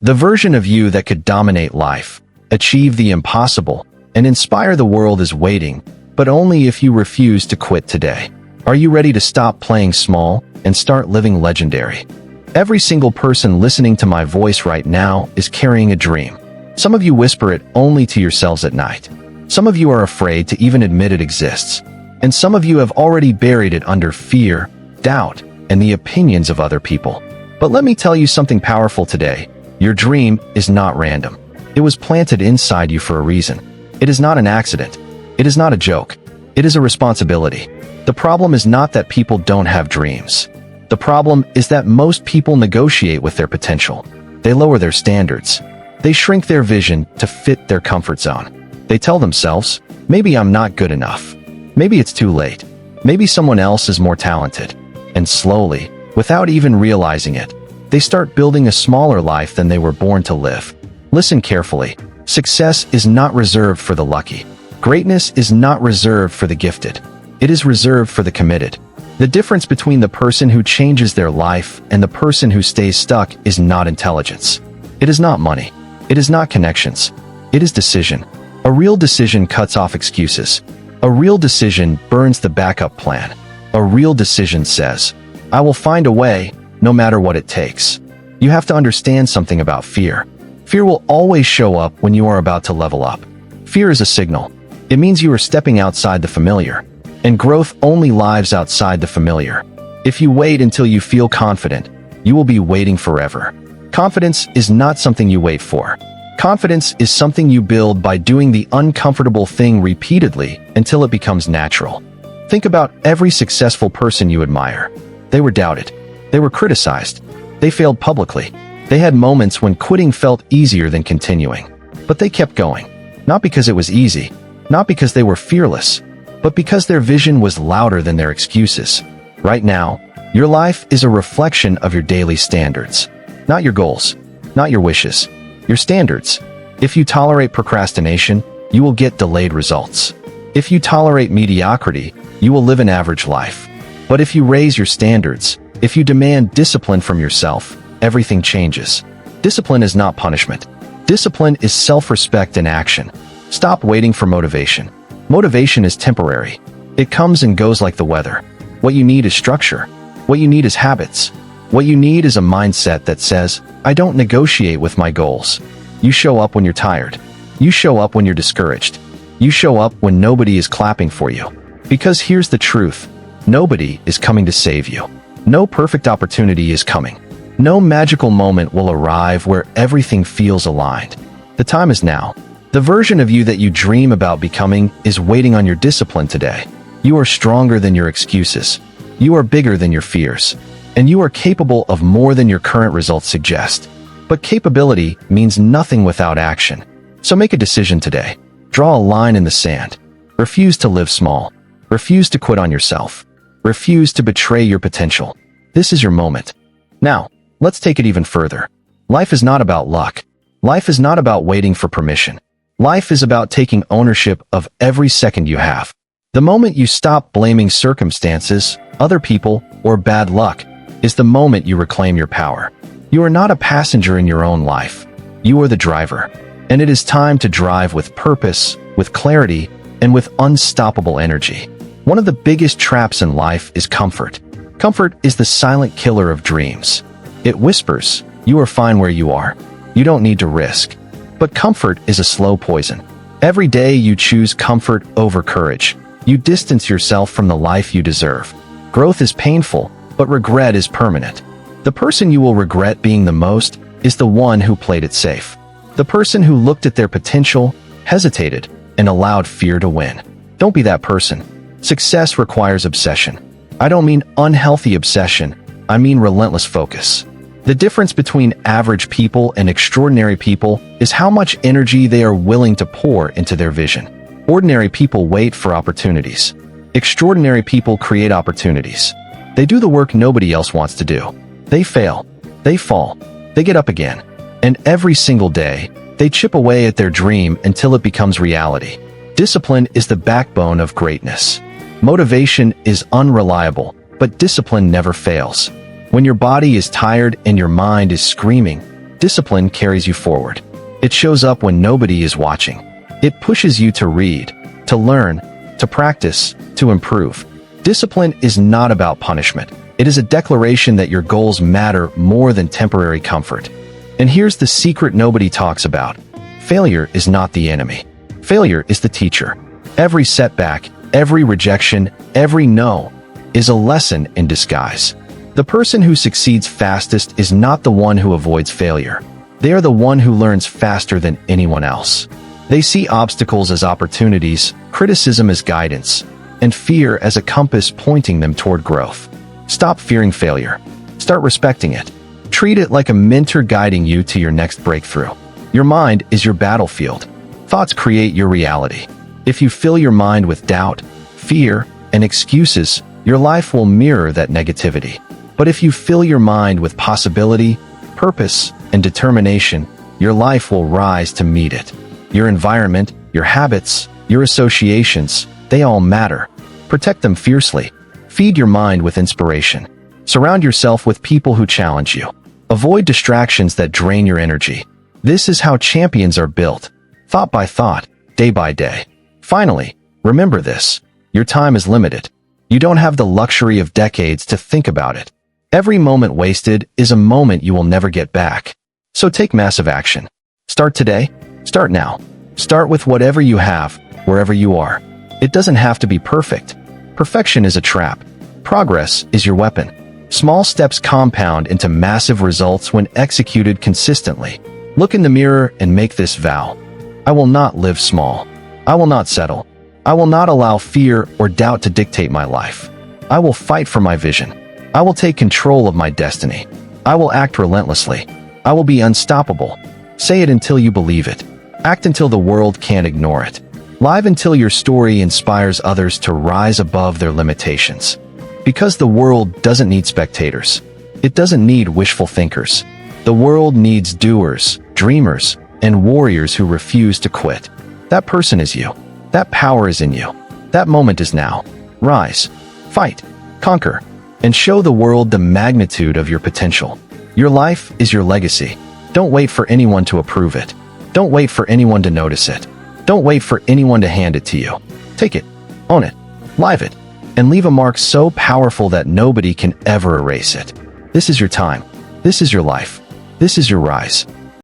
The version of you that could dominate life, achieve the impossible, and inspire the world is waiting, but only if you refuse to quit today. Are you ready to stop playing small and start living legendary? Every single person listening to my voice right now is carrying a dream. Some of you whisper it only to yourselves at night. Some of you are afraid to even admit it exists. And some of you have already buried it under fear, doubt, and the opinions of other people. But let me tell you something powerful today. Your dream is not random. It was planted inside you for a reason. It is not an accident. It is not a joke. It is a responsibility. The problem is not that people don't have dreams. The problem is that most people negotiate with their potential. They lower their standards. They shrink their vision to fit their comfort zone. They tell themselves, maybe I'm not good enough. Maybe it's too late. Maybe someone else is more talented. And slowly, without even realizing it, they start building a smaller life than they were born to live. Listen carefully. Success is not reserved for the lucky. Greatness is not reserved for the gifted. It is reserved for the committed. The difference between the person who changes their life and the person who stays stuck is not intelligence. It is not money. It is not connections. It is decision. A real decision cuts off excuses. A real decision burns the backup plan. A real decision says, I will find a way, no matter what it takes. You have to understand something about fear. Fear will always show up when you are about to level up. Fear is a signal. It means you are stepping outside the familiar. And growth only lives outside the familiar. If you wait until you feel confident, you will be waiting forever. Confidence is not something you wait for. Confidence is something you build by doing the uncomfortable thing repeatedly until it becomes natural. Think about every successful person you admire. They were doubted. They were criticized. They failed publicly. They had moments when quitting felt easier than continuing. But they kept going. Not because it was easy. Not because they were fearless. But because their vision was louder than their excuses. Right now, your life is a reflection of your daily standards. Not your goals. Not your wishes. Your standards. If you tolerate procrastination, you will get delayed results. If you tolerate mediocrity, you will live an average life. But if you raise your standards, if you demand discipline from yourself, everything changes. Discipline is not punishment. Discipline is self-respect in action. Stop waiting for motivation. Motivation is temporary. It comes and goes like the weather. What you need is structure. What you need is habits. What you need is a mindset that says, I don't negotiate with my goals. You show up when you're tired. You show up when you're discouraged. You show up when nobody is clapping for you. Because here's the truth. Nobody is coming to save you. No perfect opportunity is coming. No magical moment will arrive where everything feels aligned. The time is now. The version of you that you dream about becoming is waiting on your discipline today. You are stronger than your excuses. You are bigger than your fears. And you are capable of more than your current results suggest. But capability means nothing without action. So make a decision today. Draw a line in the sand. Refuse to live small. Refuse to quit on yourself. Refuse to betray your potential. This is your moment. Now, let's take it even further. Life is not about luck. Life is not about waiting for permission. Life is about taking ownership of every second you have. The moment you stop blaming circumstances, other people, or bad luck, is the moment you reclaim your power. You are not a passenger in your own life. You are the driver. And it is time to drive with purpose, with clarity, and with unstoppable energy. One of the biggest traps in life is comfort. Comfort is the silent killer of dreams. It whispers, you are fine where you are. You don't need to risk. But comfort is a slow poison. Every day you choose comfort over courage. You distance yourself from the life you deserve. Growth is painful, but regret is permanent. The person you will regret being the most is the one who played it safe. The person who looked at their potential, hesitated, and allowed fear to win. Don't be that person. Success requires obsession. I don't mean unhealthy obsession. I mean relentless focus. The difference between average people and extraordinary people is how much energy they are willing to pour into their vision. Ordinary people wait for opportunities. Extraordinary people create opportunities. They do the work nobody else wants to do. They fail. They fall. They get up again. And every single day, they chip away at their dream until it becomes reality. Discipline is the backbone of greatness. Motivation is unreliable, but discipline never fails. When your body is tired and your mind is screaming, Discipline carries you forward. It shows up when nobody is watching. It pushes you to read, to learn, to practice, to improve. Discipline is not about punishment. It is a declaration that your goals matter more than temporary comfort. And here's the secret nobody talks about. Failure is not the enemy. Failure is the teacher. Every setback, every rejection, every no is a lesson in disguise. The person who succeeds fastest is not the one who avoids failure. They are the one who learns faster than anyone else. They see obstacles as opportunities, criticism as guidance, and fear as a compass pointing them toward growth. Stop fearing failure. Start respecting it. Treat it like a mentor guiding you to your next breakthrough. Your mind is your battlefield. Thoughts create your reality. If you fill your mind with doubt, fear, and excuses, your life will mirror that negativity. But if you fill your mind with possibility, purpose, and determination, your life will rise to meet it. Your environment, your habits, your associations, they all matter. Protect them fiercely. Feed your mind with inspiration. Surround yourself with people who challenge you. Avoid distractions that drain your energy. This is how champions are built, thought by thought, day by day. Finally, remember this. Your time is limited. You don't have the luxury of decades to think about it. Every moment wasted is a moment you will never get back. So take massive action. Start today. Start now. Start with whatever you have, wherever you are. It doesn't have to be perfect. Perfection is a trap. Progress is your weapon. Small steps compound into massive results when executed consistently. Look in the mirror and make this vow. I will not live small. I will not settle. I will not allow fear or doubt to dictate my life. I will fight for my vision. I will take control of my destiny. I will act relentlessly. I will be unstoppable. Say it until you believe it. Act until the world can't ignore it. Live until your story inspires others to rise above their limitations. Because the world doesn't need spectators. It doesn't need wishful thinkers. The world needs doers, dreamers, and warriors who refuse to quit. That person is you. That power is in you. That moment is now. Rise, fight, conquer, and show the world the magnitude of your potential. Your life is your legacy. Don't wait for anyone to approve it. Don't wait for anyone to notice it. Don't wait for anyone to hand it to you. Take it, own it, live it, and leave a mark so powerful that nobody can ever erase it. This is your time. This is your life. This is your rise.